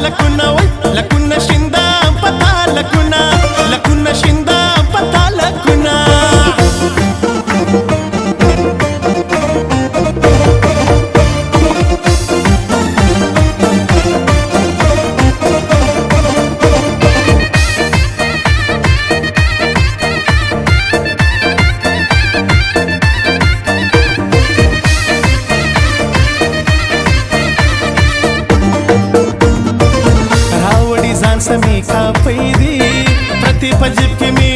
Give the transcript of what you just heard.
lakuna oi lakuna shinda pata lakuna shinda pata lakuna मी का पैदी प्रतिपजिप की मी